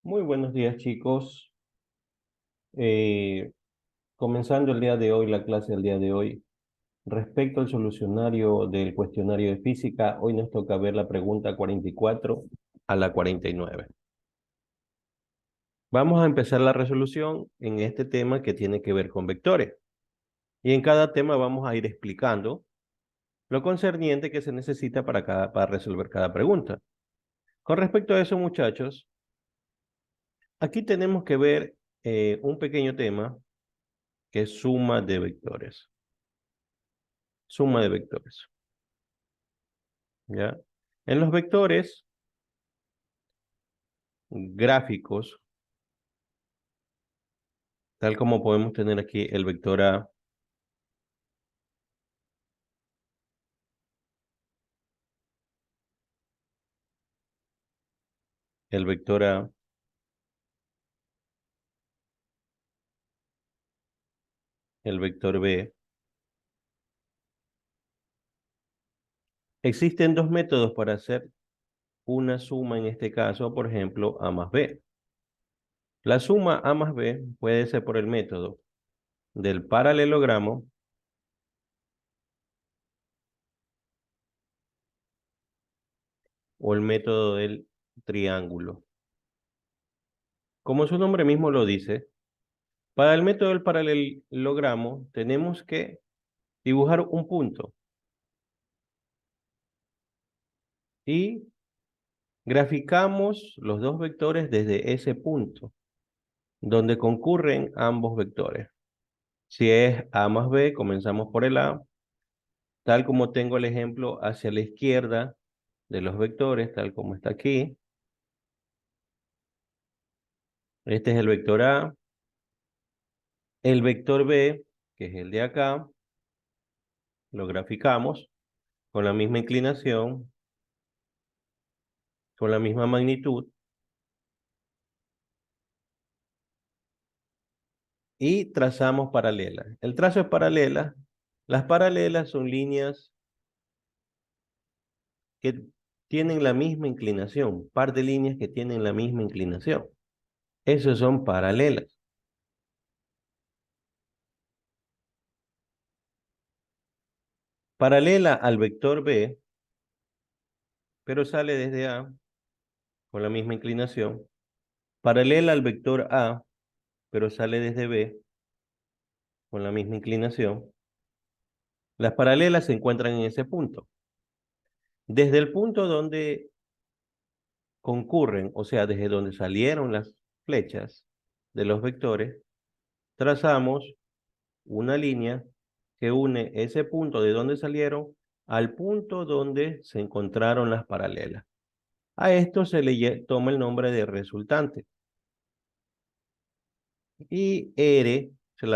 Muy buenos días, chicos. Eh, Comenzando el día de hoy, la clase del día de hoy, respecto al solucionario del cuestionario de física, hoy nos toca ver la pregunta 44 a la 49. Vamos a empezar la resolución en este tema que tiene que ver con vectores. Y en cada tema vamos a ir explicando lo concerniente que se necesita para resolver cada pregunta. Con respecto a eso, muchachos, aquí tenemos que ver un pequeño tema que es suma de vectores. Suma de vectores. ¿Ya? En los vectores gráficos, tal como podemos tener aquí el vector A, el vector A, el vector B, existen dos métodos para hacer una suma, en este caso, por ejemplo, A más B. La suma A más B puede ser por el método del paralelogramo o el método del triángulo. Como su nombre mismo lo dice, para el método del paralelogramo tenemos que dibujar un punto y graficamos los dos vectores desde ese punto, donde concurren ambos vectores. Si es A más B, comenzamos por el A, tal como tengo el ejemplo hacia la izquierda de los vectores, tal como está aquí. Este es el vector A. El vector B, que es el de acá, lo graficamos con la misma inclinación, con la misma magnitud, y trazamos paralelas. El trazo es paralela. Las paralelas son líneas que tienen la misma inclinación, par de líneas que tienen la misma inclinación. Esos son paralelas. Paralela al vector B, pero sale desde A con la misma inclinación. Paralela al vector A, pero sale desde B con la misma inclinación. Las paralelas se encuentran en ese punto. Desde el punto donde concurren, o sea, desde donde salieron las flechas de los vectores, trazamos una línea que une ese punto de donde salieron al punto donde se encontraron las paralelas. A esto se le toma el nombre de resultante. Y R se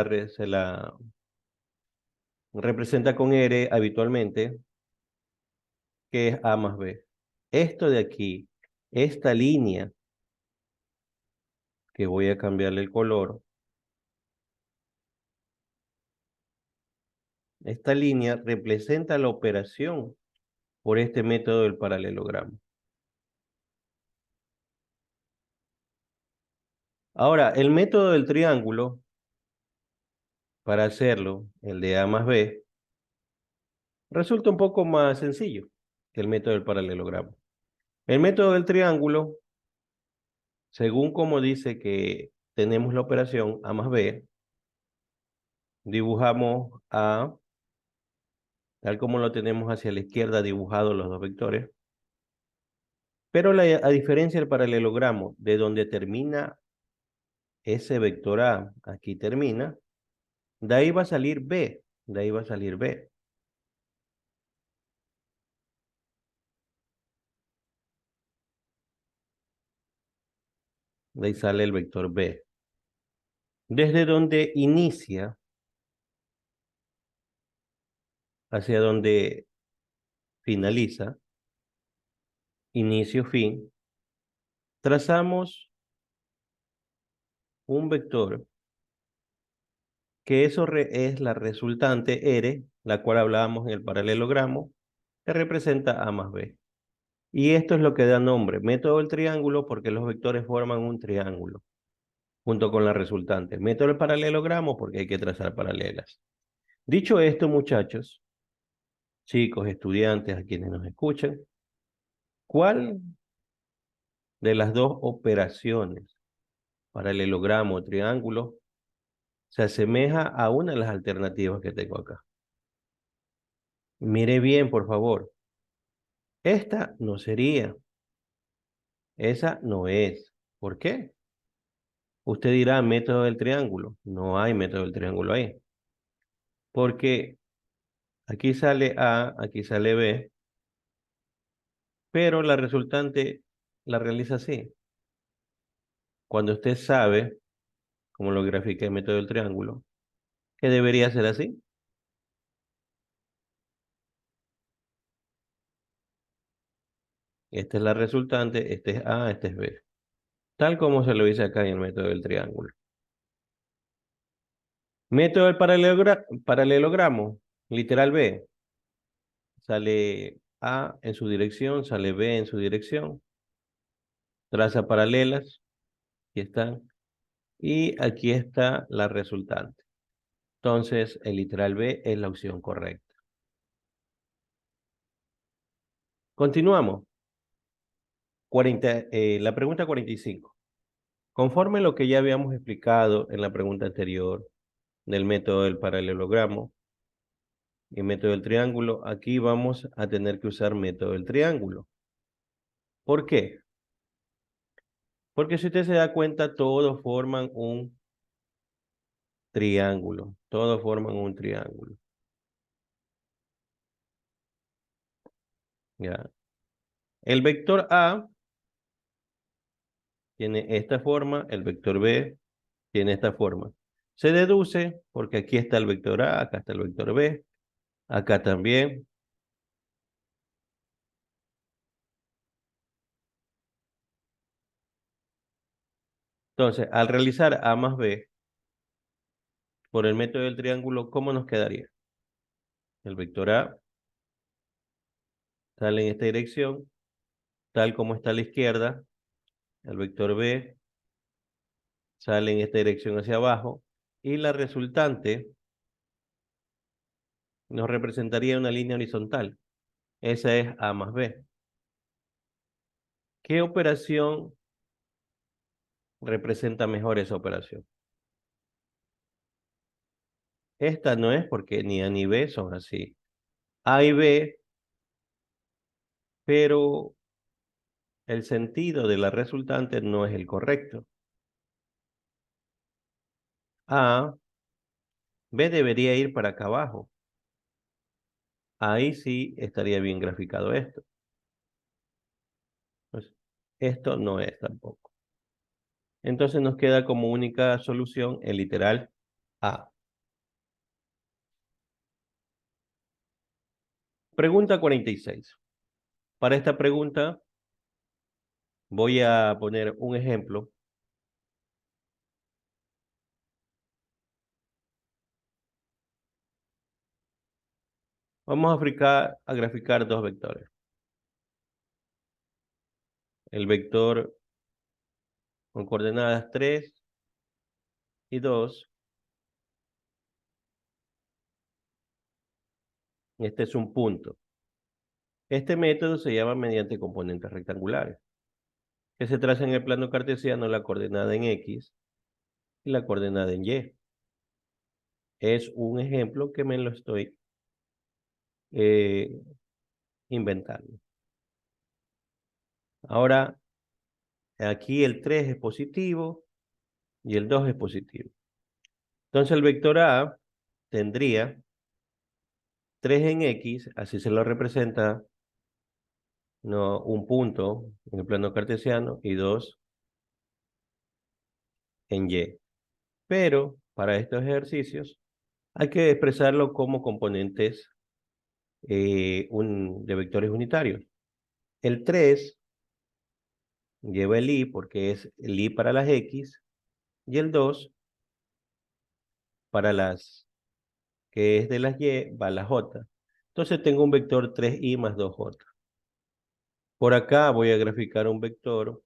la representa con R habitualmente, que es A más B. Esto de aquí, esta línea, que voy a cambiarle el color, esta línea representa la operación por este método del paralelogramo. Ahora, el método del triángulo, para hacerlo, el de A más B, resulta un poco más sencillo que el método del paralelogramo. El método del triángulo, según como dice que tenemos la operación A más B, dibujamos A, tal como lo tenemos hacia la izquierda dibujados los dos vectores, pero a diferencia del paralelogramo, de donde termina ese vector A, aquí termina, de ahí va a salir B, de ahí va a salir B. De ahí sale el vector B. Desde donde inicia hacia donde finaliza, inicio, fin, trazamos un vector que eso es la resultante R, la cual hablábamos en el paralelogramo, que representa A más B. Y esto es lo que da nombre, método del triángulo, porque los vectores forman un triángulo, junto con la resultante. Método del paralelogramo, porque hay que trazar paralelas. Dicho esto, muchachos, chicos, estudiantes, a quienes nos escuchan, ¿cuál de las dos operaciones, paralelogramo o triángulo, se asemeja a una de las alternativas que tengo acá? Mire bien, por favor. Esta no sería, esa no es. ¿Por qué? Usted dirá método del triángulo. No hay método del triángulo ahí. Porque aquí sale A, aquí sale B, pero la resultante la realiza así. Cuando usted sabe, como lo grafica el método del triángulo, que debería ser así. Esta es la resultante, este es A, este es B. Tal como se lo dice acá en el método del triángulo. Método del paralelogramo, literal B. Sale A en su dirección, sale B en su dirección. Traza paralelas, aquí están. Y aquí está la resultante. Entonces, el literal B es la opción correcta. Continuamos. La pregunta 45. Conforme lo que ya habíamos explicado en la pregunta anterior del método del paralelogramo y método del triángulo, aquí vamos a tener que usar método del triángulo. ¿Por qué? Porque si usted se da cuenta, todos forman un triángulo. Todos forman un triángulo. ¿Ya? El vector A tiene esta forma, el vector B tiene esta forma. Se deduce porque aquí está el vector A, acá está el vector B, acá también. Entonces, al realizar A más B por el método del triángulo, ¿cómo nos quedaría? El vector A sale en esta dirección, tal como está a la izquierda. El vector B sale en esta dirección hacia abajo. Y la resultante nos representaría una línea horizontal. Esa es A más B. ¿Qué operación representa mejor esa operación? Esta no es porque ni A ni B son así. A y B, pero el sentido de la resultante no es el correcto. A, B debería ir para acá abajo. Ahí sí estaría bien graficado esto. Pues, esto no es tampoco. Entonces nos queda como única solución el literal A. Pregunta 46. Para esta pregunta voy a poner un ejemplo. Vamos a graficar dos vectores. El vector con coordenadas 3 y 2. Este es un punto. Este método se llama mediante componentes rectangulares, que se traza en el plano cartesiano la coordenada en X y la coordenada en Y. Es un ejemplo que me lo estoy eh, inventando. Ahora, aquí el 3 es positivo y el 2 es positivo. Entonces el vector A tendría 3 en X, así se lo representa, no, un punto en el plano cartesiano y 2 en Y. Pero para estos ejercicios hay que expresarlo como componentes de vectores unitarios. El 3 lleva el I porque es el I para las X y el 2 para las que es de las Y va a la J. Entonces tengo un vector 3I más 2J. Por acá voy a graficar un vector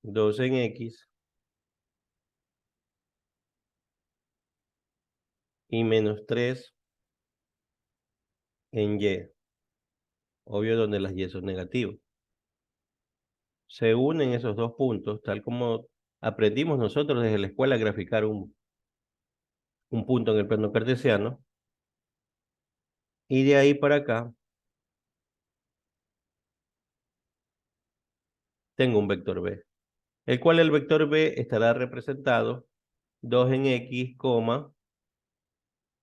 2 en X y menos 3 en Y. Obvio donde las Y son negativas. Se unen esos dos puntos, tal como aprendimos nosotros desde la escuela a graficar un punto en el plano cartesiano. Y de ahí para acá tengo un vector B, el cual el vector B estará representado 2 en X,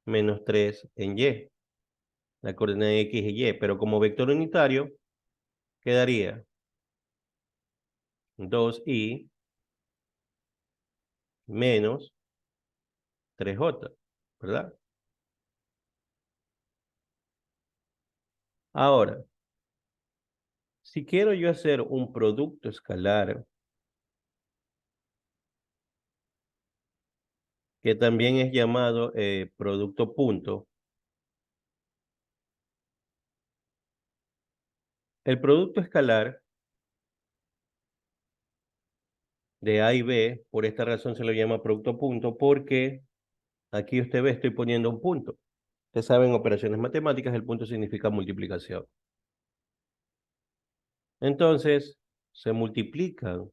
menos 3 en Y. La coordenada de X y Y, pero como vector unitario quedaría 2Y menos 3J, ¿verdad? Ahora, si quiero yo hacer un producto escalar, que también es llamado producto punto, el producto escalar de A y B, por esta razón se lo llama producto punto, porque aquí usted ve, estoy poniendo un punto. Ustedes saben, operaciones matemáticas, el punto significa multiplicación. Entonces, se multiplican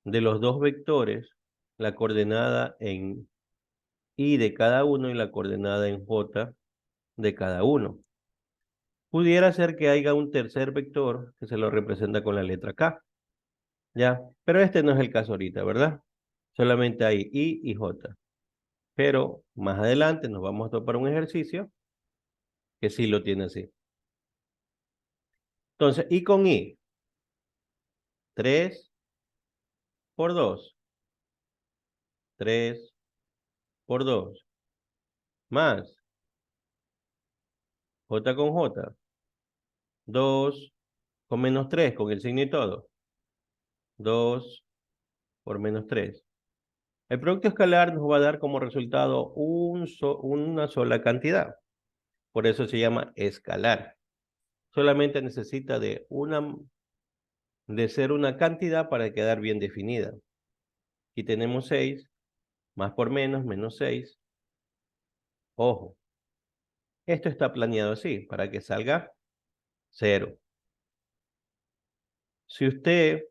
de los dos vectores la coordenada en Y de cada uno y la coordenada en J de cada uno. Pudiera ser que haya un tercer vector que se lo representa con la letra K, ¿ya? Pero este no es el caso ahorita, ¿verdad? Solamente hay Y y J. Pero más adelante nos vamos a topar un ejercicio que sí lo tiene así. Entonces, Y con Y, 3 por 2, 3 por 2, más J con J, 2 con menos 3, con el signo y todo, 2 por menos 3. El producto escalar nos va a dar como resultado una sola cantidad. Por eso se llama escalar. Solamente necesita de ser una cantidad para quedar bien definida. Aquí tenemos 6, más por menos, menos 6. Ojo, esto está planeado así, para que salga 0. Si usted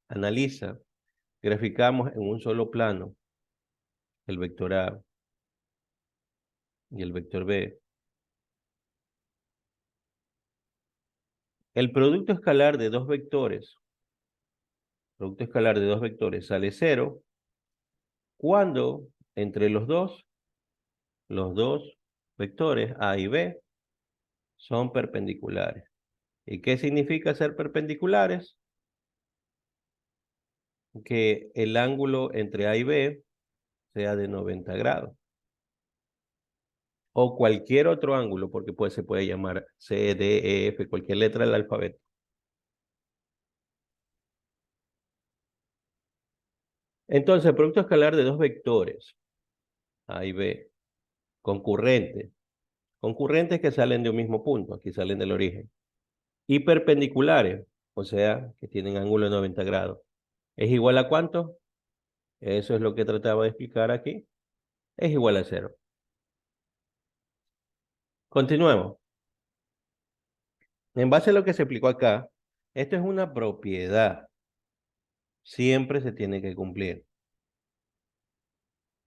analiza, graficamos en un solo plano el vector A y el vector B, el producto escalar de dos vectores sale 0 cuando entre los dos vectores A y B son perpendiculares. ¿Y qué significa ser perpendiculares? Que el ángulo entre A y B sea de 90 grados. O cualquier otro ángulo, porque pues se puede llamar C, D, E, F, cualquier letra del alfabeto. Entonces, el producto escalar de dos vectores, A y B, concurrentes, concurrentes que salen de un mismo punto, aquí salen del origen, y perpendiculares, o sea, que tienen ángulo de 90 grados. ¿Es igual a cuánto? Eso es lo que trataba de explicar aquí. Es igual a 0. Continuemos. En base a lo que se explicó acá, esto es una propiedad. Siempre se tiene que cumplir.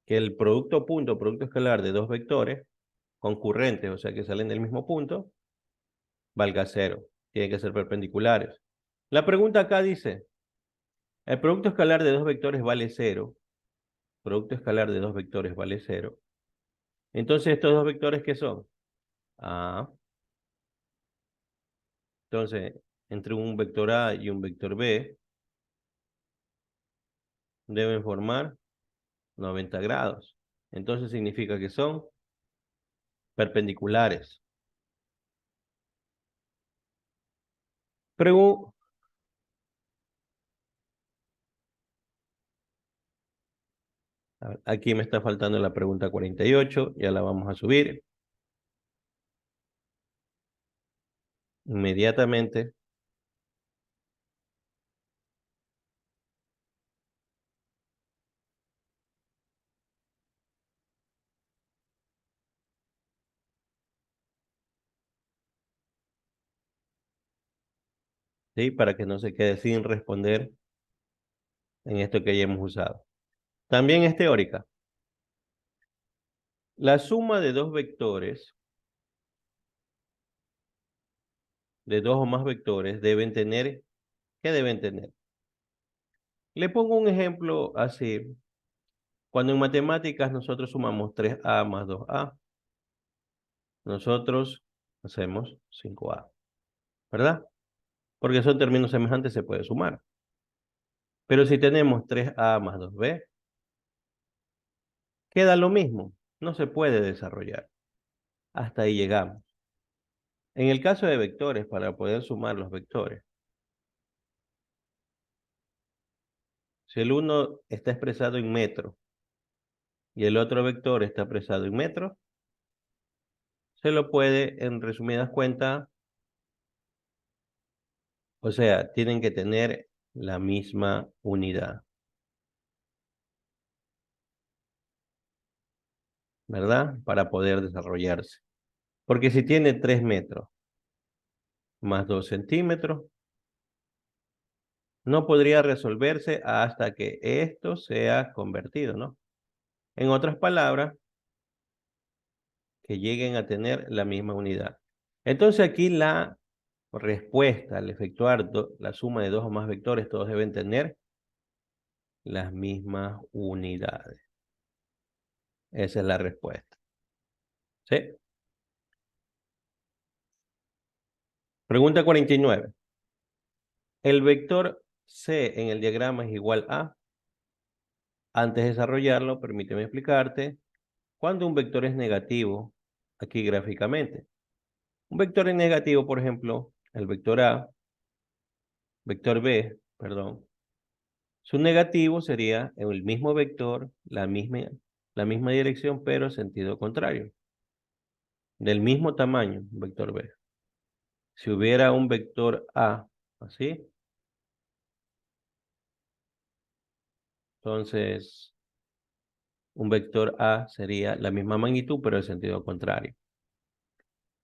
Que el producto punto, producto escalar de dos vectores concurrentes, o sea que salen del mismo punto, valga 0. Tienen que ser perpendiculares. La pregunta acá dice, el producto escalar de dos vectores vale 0. Producto escalar de dos vectores vale 0. Entonces, ¿estos dos vectores qué son? Ah, entonces, entre un vector A y un vector B deben formar 90 grados. Entonces significa que son perpendiculares. Pregu- Aquí me está faltando la pregunta 48, ya la vamos a subir. Inmediatamente. ¿Sí? Para que no se quede sin responder en esto que hayamos usado. También es teórica. La suma de dos vectores, de dos o más vectores, deben tener, ¿qué deben tener? Le pongo un ejemplo así. Cuando en matemáticas nosotros sumamos 3a más 2a, nosotros hacemos 5a, ¿verdad? Porque son términos semejantes, se puede sumar. Pero si tenemos 3a más 2b, queda lo mismo, no se puede desarrollar. Hasta ahí llegamos. En el caso de vectores, para poder sumar los vectores, si el uno está expresado en metros y el otro vector está expresado en metros, se lo puede, en resumidas cuentas, o sea, tienen que tener la misma unidad, ¿verdad? Para poder desarrollarse. Porque si tiene 3 metros más 2 centímetros, no podría resolverse hasta que esto sea convertido, ¿no? En otras palabras, que lleguen a tener la misma unidad. Entonces aquí la respuesta al efectuar la suma de dos o más vectores, todos deben tener las mismas unidades. Esa es la respuesta. ¿Sí? Pregunta 49. El vector C en el diagrama es igual a. Antes de desarrollarlo, permíteme explicarte. Cuando un vector es negativo, aquí gráficamente. Un vector es negativo, por ejemplo, el vector A, vector B, perdón. Su negativo sería el mismo vector, la misma dirección, pero sentido contrario. Del mismo tamaño, vector B. Si hubiera un vector A, así, entonces un vector A sería la misma magnitud, pero en sentido contrario.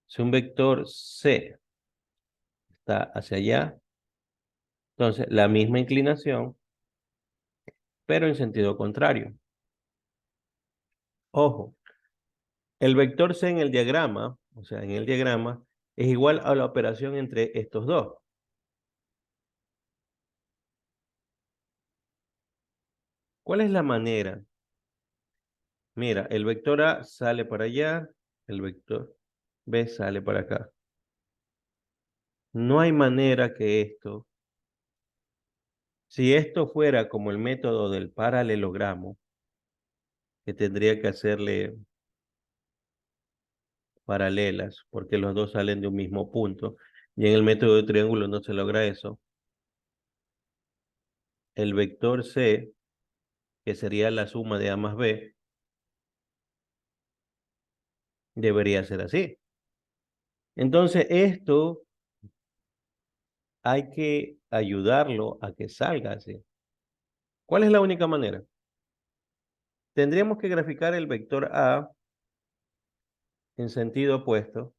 Si un vector C está hacia allá, entonces la misma inclinación, pero en sentido contrario. Ojo, el vector C en el diagrama, o sea, en el diagrama, es igual a la operación entre estos dos. ¿Cuál es la manera? Mira, el vector A sale para allá, el vector B sale para acá. No hay manera que esto, si esto fuera como el método del paralelogramo, que tendría que hacerle paralelas, porque los dos salen de un mismo punto, y en el método de triángulo no se logra eso. El vector C, que sería la suma de A más B, debería ser así. Entonces, esto hay que ayudarlo a que salga así. ¿Cuál es la única manera? Tendríamos que graficar el vector A en sentido opuesto,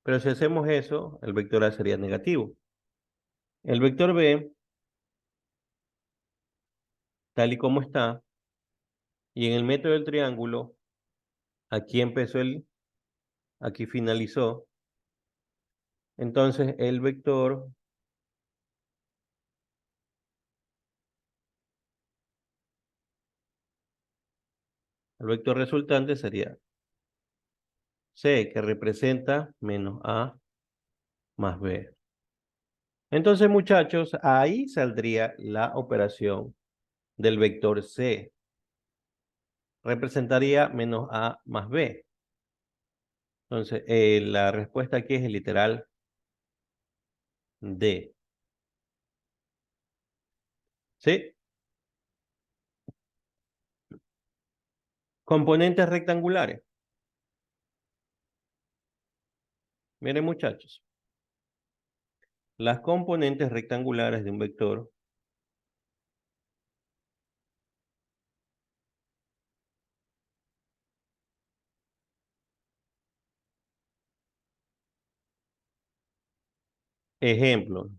pero si hacemos eso, el vector A sería negativo. El vector B, tal y como está, y en el método del triángulo, aquí empezó aquí finalizó, entonces el vector resultante sería C, que representa menos A más B. Entonces, muchachos, ahí saldría la operación del vector C. Representaría menos A más B. Entonces, la respuesta aquí es el literal D. ¿Sí? Componentes rectangulares. Miren, muchachos. Las componentes rectangulares de un vector ejemplo,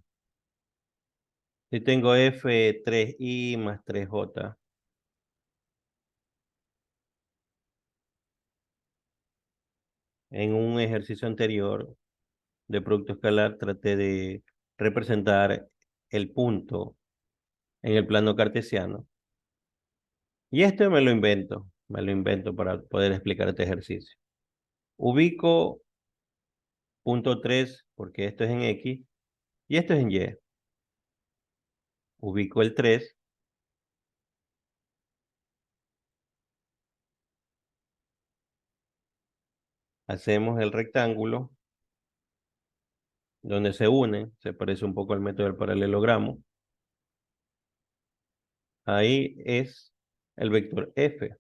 si tengo f3i más 3j, en un ejercicio anterior de producto escalar traté de representar el punto en el plano cartesiano. Y esto me lo invento para poder explicar este ejercicio. Ubico punto 3 porque esto es en X y esto es en Y. Ubico el 3, hacemos el rectángulo donde se unen, se parece un poco al método del paralelogramo. Ahí es el vector F.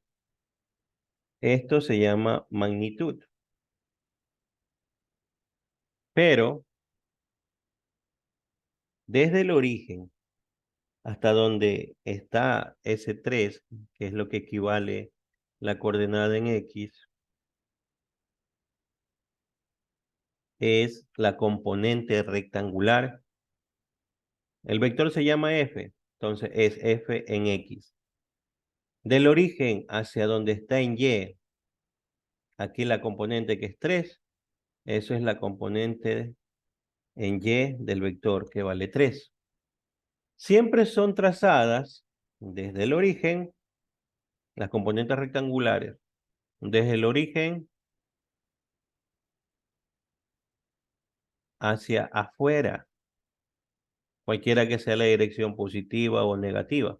Esto se llama magnitud. Pero desde el origen hasta donde está ese 3, que es lo que equivale la coordenada en X, es la componente rectangular. El vector se llama F, entonces es F en X. Del origen hacia donde está en Y, aquí la componente que es 3, eso es la componente en Y del vector que vale 3. Siempre son trazadas desde el origen, las componentes rectangulares, desde el origen hacia afuera, cualquiera que sea la dirección positiva o negativa.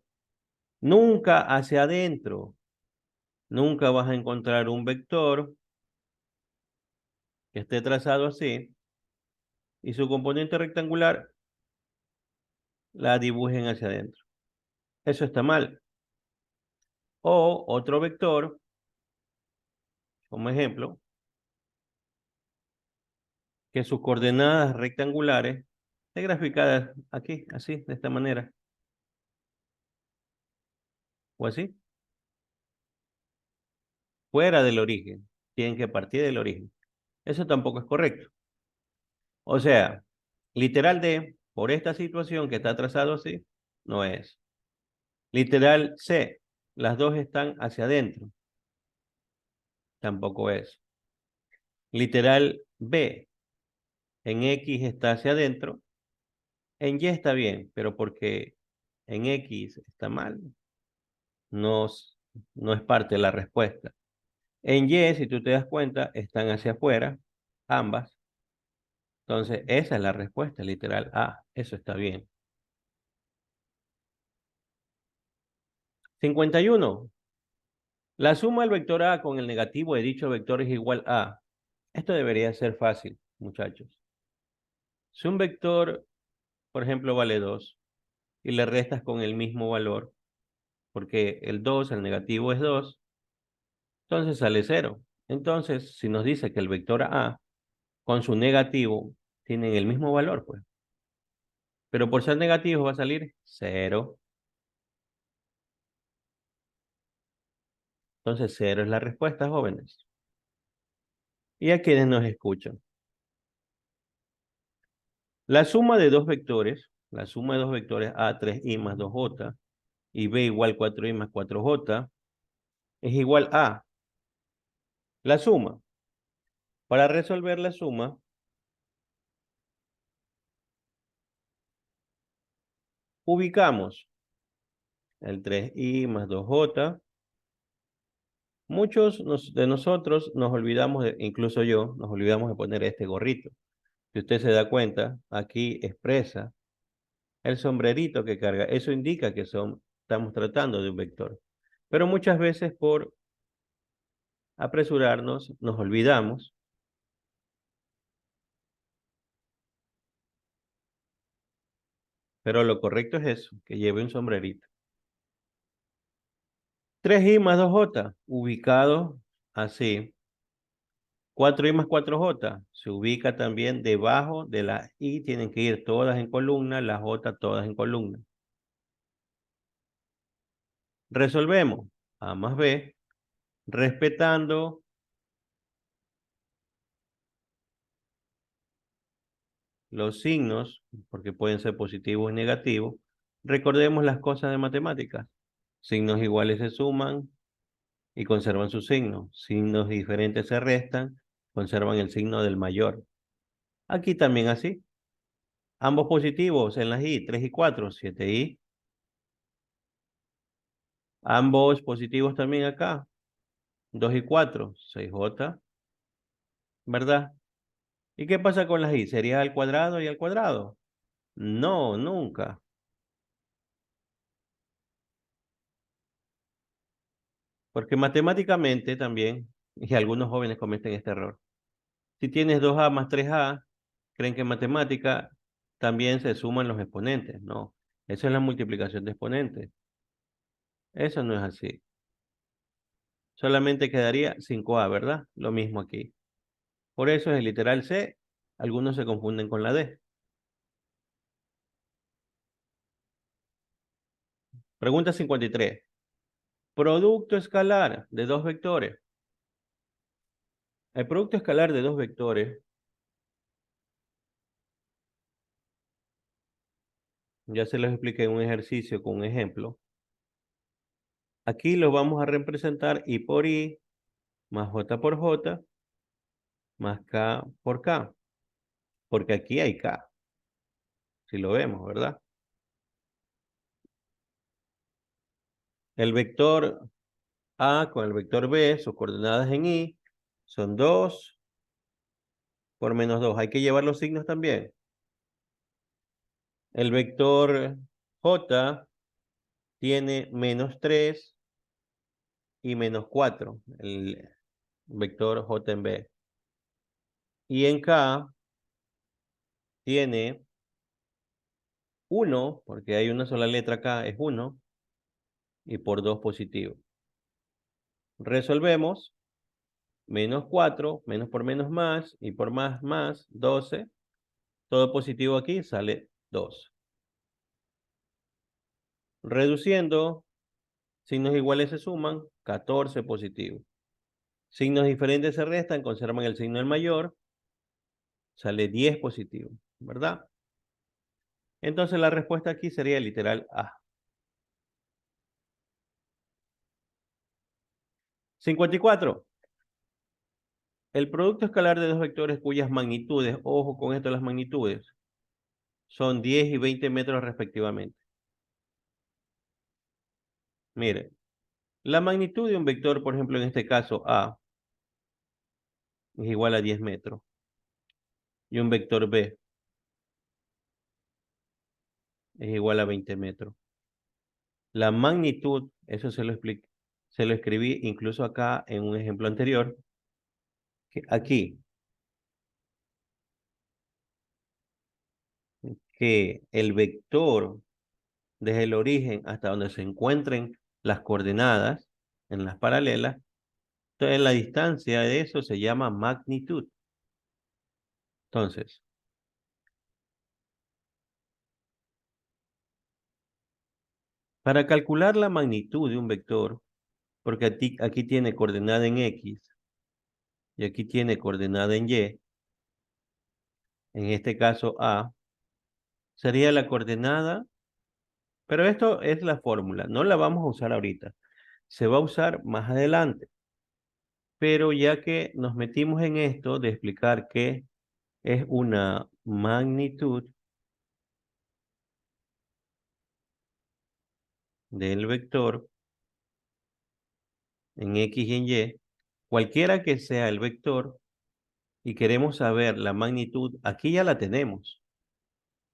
Nunca hacia adentro. Nunca vas a encontrar un vector que esté trazado así y su componente rectangular la dibujen hacia adentro. Eso está mal. O otro vector, como ejemplo, que sus coordenadas rectangulares estén graficadas aquí, así, de esta manera, o así, fuera del origen. Tienen que partir del origen. Eso tampoco es correcto. O sea, literal D, por esta situación que está trazado así, no es. Literal C, las dos están hacia adentro, tampoco es. Literal B, en X está hacia adentro, en Y está bien, pero porque en X está mal, no, no es parte de la respuesta. En Y, si tú te das cuenta, están hacia afuera, ambas. Entonces, esa es la respuesta, literal A. Eso está bien. 51. La suma del vector A con el negativo de dicho vector es igual a. Esto debería ser fácil, muchachos. Si un vector, por ejemplo, vale 2 y le restas con el mismo valor, porque el 2, el negativo es 2, entonces sale 0. Entonces, si nos dice que el vector A con su negativo tienen el mismo valor, pues. Pero por ser negativo va a salir 0. Entonces, 0 es la respuesta, jóvenes. Y a quienes nos escuchan. La suma de dos vectores, la suma de dos vectores A3i más 2j y B igual 4i más 4j es igual a la suma. Para resolver la suma, ubicamos el 3i más 2j. Muchos de nosotros nos olvidamos, incluso yo, nos olvidamos de poner este gorrito. Si usted se da cuenta, aquí expresa el sombrerito que carga. Eso indica que estamos tratando de un vector. Pero muchas veces por apresurarnos nos olvidamos Pero lo correcto es eso, que lleve un sombrerito. 3i más 2j, ubicado así. 4i más 4j, se ubica también debajo de la i, tienen que ir todas en columna, las j todas en columna. Resolvemos a más b, respetando los signos, porque pueden ser positivos y negativos. Recordemos las cosas de matemáticas. Signos iguales se suman y conservan su signo. Signos diferentes se restan, conservan el signo del mayor. Aquí también así. Ambos positivos en las i, 3 y 4, 7i. Ambos positivos también acá, 2 y 4, 6j, ¿verdad? ¿Y qué pasa con las i? ¿Sería al cuadrado y al cuadrado? No, nunca. Porque matemáticamente también, y algunos jóvenes cometen este error. Si tienes 2a más 3a, creen que en matemática también se suman los exponentes. No, eso es la multiplicación de exponentes. Eso no es así. Solamente quedaría 5a, ¿verdad? Lo mismo aquí. Por eso es el literal C. Algunos se confunden con la D. Pregunta 53. Producto escalar de dos vectores. El producto escalar de dos vectores, ya se los expliqué en un ejercicio con un ejemplo. Aquí lo vamos a representar I por I más J por J más K por K. Porque aquí hay K, si lo vemos, ¿verdad? El vector A con el vector B, sus coordenadas en I, son 2 por menos 2. Hay que llevar los signos también. El vector J tiene menos 3 y menos 4, el vector J en B. Y en K tiene 1, porque hay una sola letra acá, es 1, y por 2 positivo. Resolvemos, menos 4, menos por menos más, y por más, 12. Todo positivo aquí sale 2. Reduciendo, signos iguales se suman, 14 positivo. Signos diferentes se restan, conservan el signo del mayor, sale 10 positivo, ¿verdad? Entonces la respuesta aquí sería literal A. 54. El producto escalar de dos vectores cuyas magnitudes, ojo con esto las magnitudes, son 10 y 20 metros respectivamente. Mire, la magnitud de un vector, por ejemplo, en este caso A, es igual a 10 metros. Y un vector B es igual a 20 metros. La magnitud, eso se lo expliqué, se lo escribí incluso acá en un ejemplo anterior, que aquí, que el vector desde el origen hasta donde se encuentren las coordenadas en las paralelas, entonces la distancia de eso se llama magnitud. Entonces, para calcular la magnitud de un vector, porque aquí tiene coordenada en X y aquí tiene coordenada en Y, en este caso A, sería la coordenada, pero esto es la fórmula, no la vamos a usar ahorita, se va a usar más adelante. Pero ya que nos metimos en esto de explicar qué es una magnitud del vector en X y en Y, cualquiera que sea el vector, y queremos saber la magnitud, aquí ya la tenemos.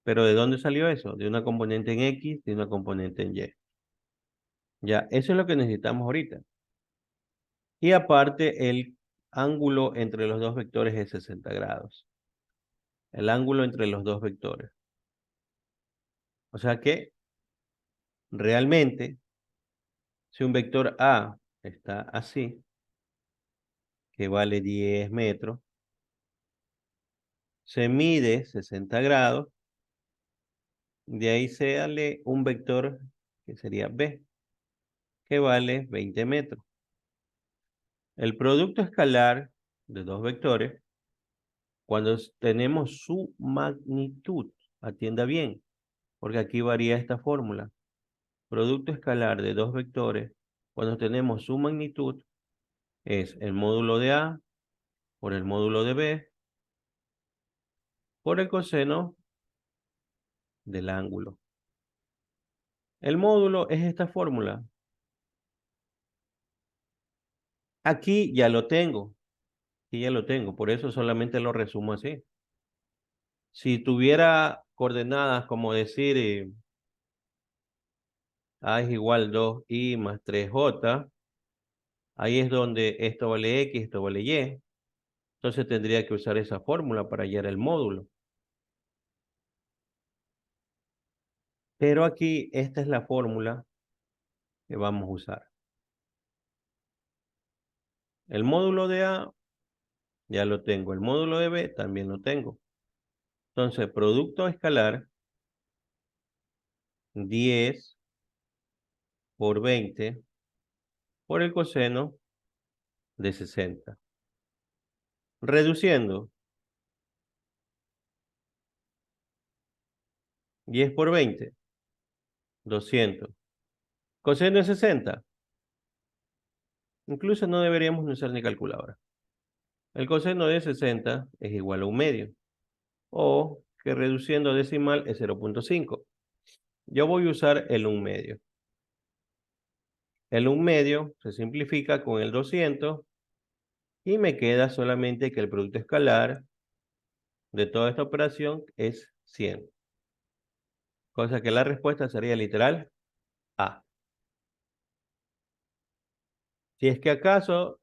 Pero ¿de dónde salió eso? De una componente en X, de una componente en Y. Ya, eso es lo que necesitamos ahorita. Y aparte, el ángulo entre los dos vectores es 60 grados. El ángulo entre los dos vectores. O sea que realmente, si un vector A está así, que vale 10 metros, se mide 60 grados, de ahí sale un vector que sería B, que vale 20 metros. El producto escalar de dos vectores, cuando tenemos su magnitud, atienda bien, porque aquí varía esta fórmula. Producto escalar de dos vectores, cuando tenemos su magnitud, es el módulo de A por el módulo de B por el coseno del ángulo. El módulo es esta fórmula. Aquí ya lo tengo. Aquí ya lo tengo. Por eso solamente lo resumo así. Si tuviera coordenadas como decir A es igual 2i más 3j, ahí es donde esto vale x, esto vale y. Entonces tendría que usar esa fórmula para hallar el módulo. Pero aquí esta es la fórmula que vamos a usar. El módulo de A ya lo tengo. El módulo de B también lo tengo. Entonces, producto escalar 10 por 20 por el coseno de 60. Reduciendo 10 por 20, 200. Coseno de 60. Incluso no deberíamos usar ni calculadora. El coseno de 60 es igual a un medio. O que reduciendo a decimal es 0.5. Yo voy a usar el 1 medio. El 1 medio se simplifica con el 200 y me queda solamente que el producto escalar de toda esta operación es 100. Cosa que la respuesta sería literal A. Si es que acaso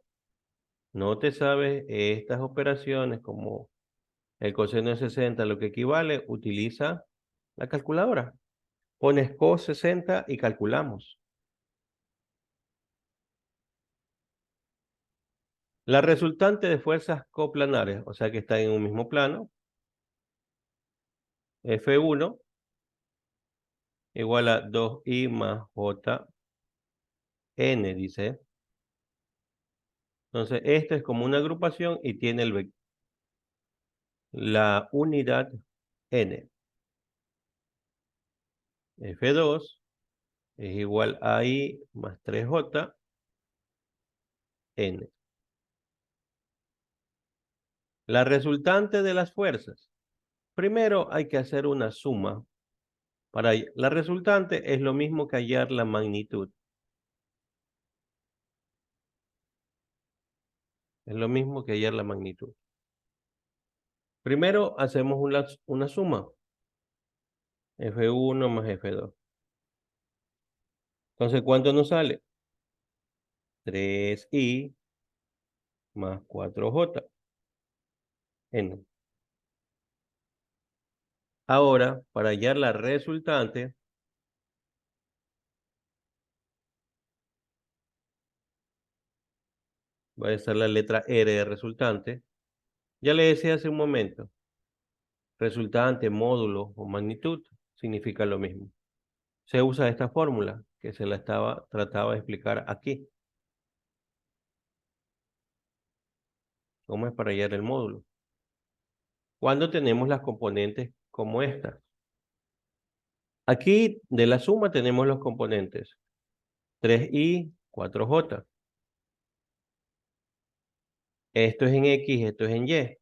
no te sabes estas operaciones como el coseno de 60, lo que equivale, utiliza la calculadora. Pones cos 60 y calculamos. La resultante de fuerzas coplanares, o sea que están en un mismo plano, F1 igual a 2i más jn, dice. Entonces, esto es como una agrupación y tiene la unidad n. F2 es igual a I más 3J n. La resultante de las fuerzas. Primero hay que hacer una suma. La resultante es lo mismo que hallar la magnitud. Es lo mismo que hallar la magnitud. Primero hacemos una suma. F1 más F2. Entonces, ¿cuánto nos sale? 3i más 4j n. Ahora, para hallar la resultante, va a estar la letra R de resultante. Ya le decía hace un momento, resultante, módulo o magnitud significa lo mismo. Se usa esta fórmula que trataba de explicar aquí. ¿Cómo es para hallar el módulo? Cuando tenemos las componentes como esta. Aquí de la suma tenemos los componentes 3i, 4j. Esto es en X, esto es en Y.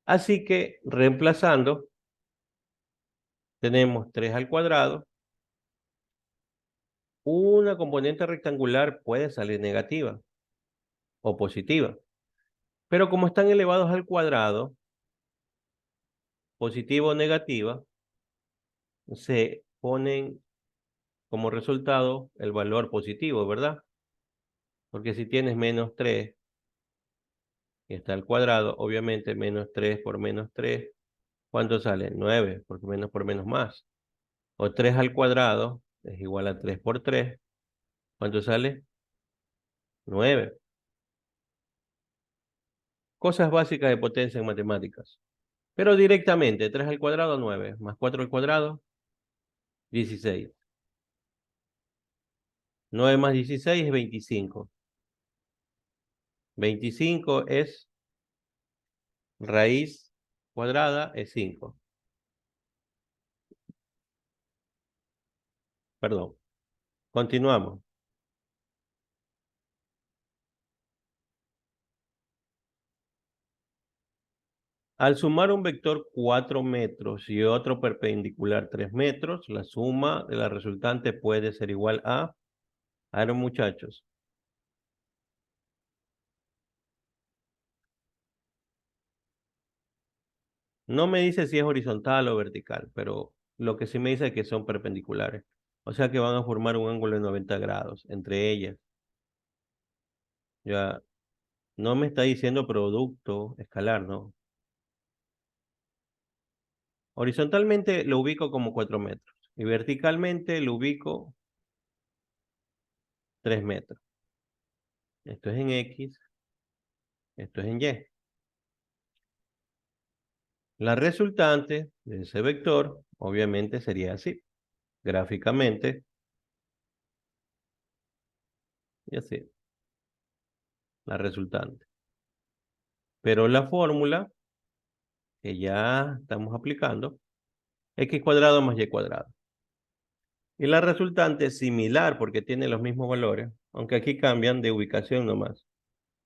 Así que reemplazando, tenemos 3 al cuadrado. Una componente rectangular puede salir negativa o positiva. Pero como están elevados al cuadrado, positiva o negativa, se ponen como resultado el valor positivo, ¿verdad? Porque si tienes menos 3 y está al cuadrado, obviamente menos 3 por menos 3, ¿cuánto sale? 9, porque menos por menos más. O 3 al cuadrado es igual a 3 por 3. ¿Cuánto sale? 9. Cosas básicas de potencia en matemáticas. Pero directamente, 3 al cuadrado, 9. Más 4 al cuadrado, 16. 9 más 16 es 25. 25 es raíz cuadrada, es 5. Perdón. Continuamos. Al sumar un vector 4 metros y otro perpendicular 3 metros, la suma de la resultante puede ser igual a ver, muchachos. No me dice si es horizontal o vertical, pero lo que sí me dice es que son perpendiculares. O sea que van a formar un ángulo de 90 grados entre ellas. Ya no me está diciendo producto escalar, ¿no? Horizontalmente lo ubico como 4 metros y verticalmente lo ubico 3 metros. Esto es en X, esto es en Y. La resultante de ese vector obviamente sería así, gráficamente, y así, la resultante. Pero la fórmula que ya estamos aplicando, x cuadrado más y cuadrado. Y la resultante es similar porque tiene los mismos valores, aunque aquí cambian de ubicación nomás.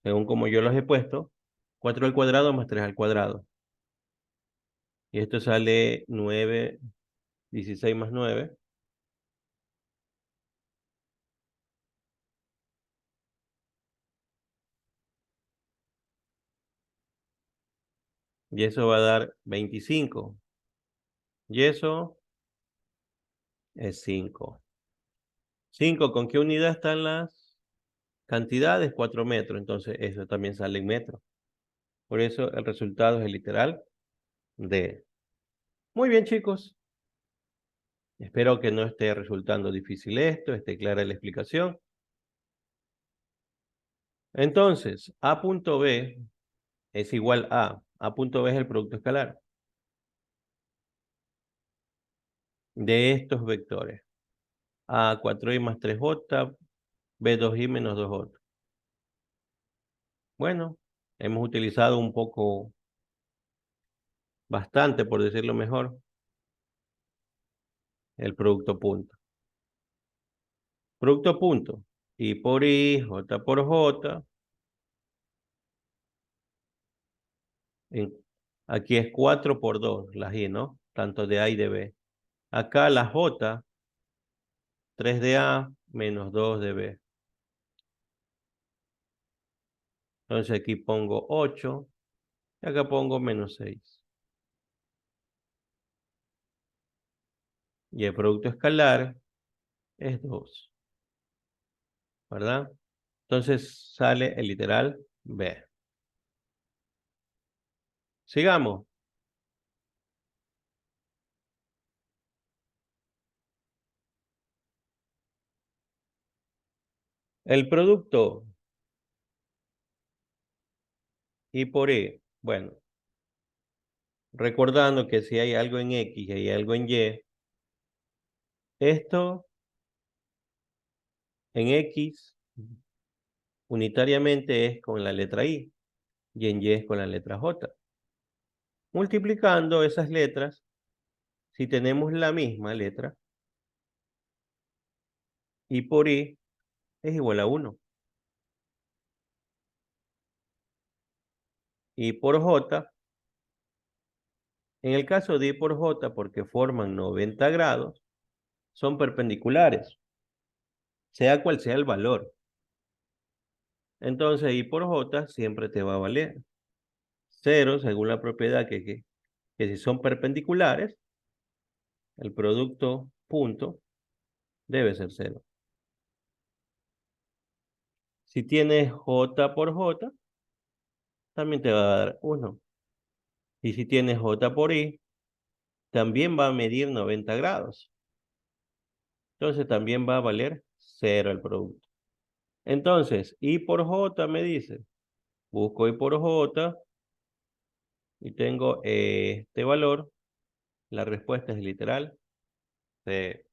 Según como yo los he puesto, 4 al cuadrado más 3 al cuadrado. Y esto sale 9, 16 más 9. Y eso va a dar 25. Y eso es 5. 5, ¿con qué unidad están las cantidades? 4 metros. Entonces eso también sale en metros. Por eso el resultado es el literal de. Muy bien, chicos. Espero que no esté resultando difícil esto, esté clara la explicación. Entonces, A punto B es igual a. A punto B es el producto escalar de estos vectores. A 4i más 3j, B2i menos 2j. Bueno, hemos utilizado un poco, bastante por decirlo mejor, el producto punto. Producto punto. I por I, J por J. Aquí es 4 por 2, las I, ¿no? Tanto de A y de B. Acá la J, 3 de A menos 2 de B. Entonces aquí pongo 8 y acá pongo menos 6. Y el producto escalar es 2, ¿verdad? Entonces sale el literal B. Sigamos. El producto I por I. Bueno, recordando que si hay algo en X y hay algo en Y, esto en X unitariamente es con la letra I y en Y es con la letra J. Multiplicando esas letras, si tenemos la misma letra, I por I es igual a 1. I por J, en el caso de I por J, porque forman 90 grados, son perpendiculares, sea cual sea el valor. Entonces I por J siempre te va a valer 0, según la propiedad que si son perpendiculares, el producto punto debe ser 0. Si tienes J por J, también te va a dar 1. Y si tienes J por I, también va a medir 90 grados. Entonces también va a valer 0 el producto. Entonces, I por J me dice, busco I por J y tengo este valor. La respuesta es literal C.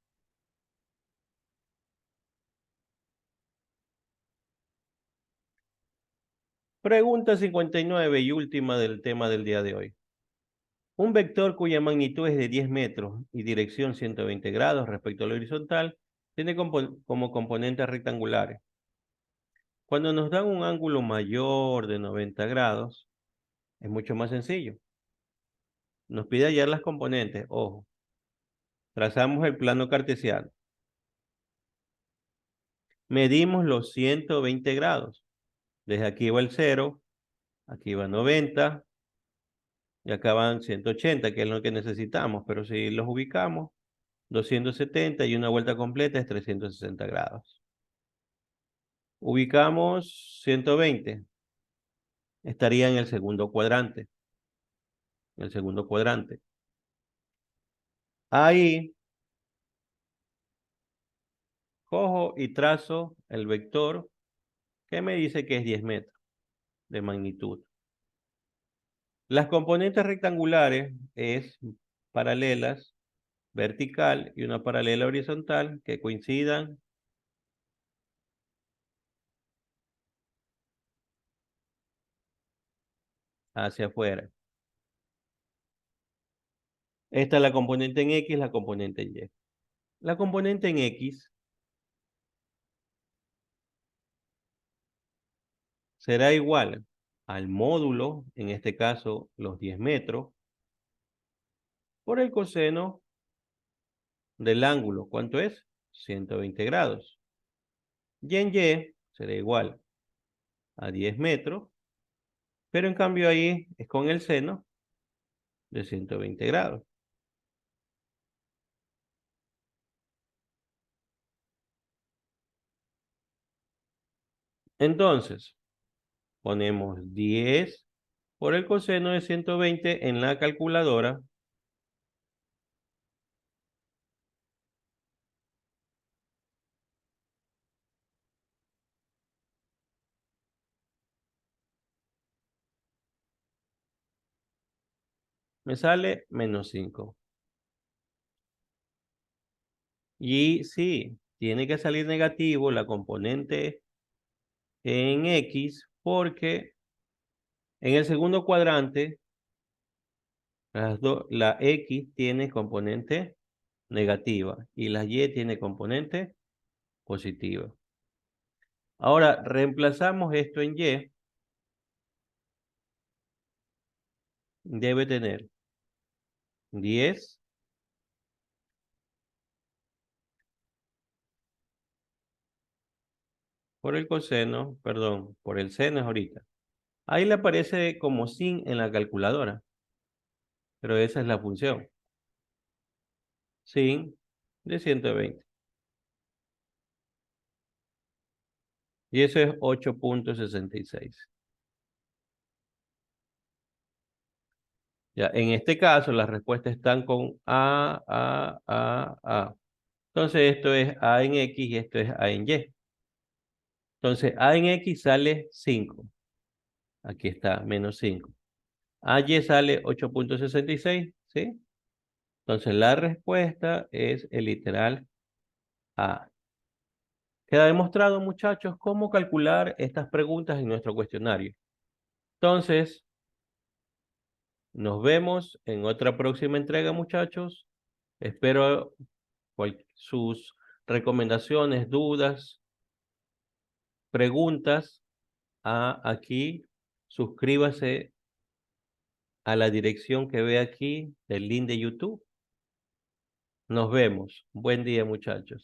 Pregunta 59 y última del tema del día de hoy. Un vector cuya magnitud es de 10 metros y dirección 120 grados respecto a la horizontal tiene como componentes rectangulares. Cuando nos dan un ángulo mayor de 90 grados, es mucho más sencillo. Nos pide hallar las componentes. Ojo, trazamos el plano cartesiano. Medimos los 120 grados. Desde aquí va el 0, aquí va 90 y acá van 180, que es lo que necesitamos. Pero si los ubicamos, 270 y una vuelta completa es 360 grados. Ubicamos 120. Estaría en el segundo cuadrante. En el segundo cuadrante. Ahí cojo y trazo el vector que me dice que es 10 metros de magnitud. Las componentes rectangulares es paralelas, vertical y una paralela horizontal que coincidan hacia afuera. Esta es la componente en X, la componente en Y. La componente en X será igual al módulo, en este caso los 10 metros, por el coseno del ángulo. ¿Cuánto es? 120 grados. Y en Y será igual a 10 metros, pero en cambio ahí es con el seno de 120 grados. Entonces, ponemos 10 por el coseno de 120 en la calculadora. Me sale menos 5. Y sí, tiene que salir negativo la componente en X porque en el segundo cuadrante la X tiene componente negativa y la Y tiene componente positiva. Ahora reemplazamos esto en Y. Debe tener 10 por el coseno, perdón, por el seno es ahorita. Ahí le aparece como sin en la calculadora, pero esa es la función. Sin de 120. Y eso es 8.66. Ya, en este caso las respuestas están con A. Entonces esto es A en X y esto es A en Y. Entonces A en X sale 5. Aquí está, menos 5. A y sale 8.66, ¿sí? Entonces la respuesta es el literal A. Queda demostrado, muchachos, cómo calcular estas preguntas en nuestro cuestionario. Entonces, nos vemos en otra próxima entrega, muchachos. Espero sus recomendaciones, dudas, preguntas. Aquí, suscríbase a la dirección que ve aquí del link de YouTube. Nos vemos. Buen día, muchachos.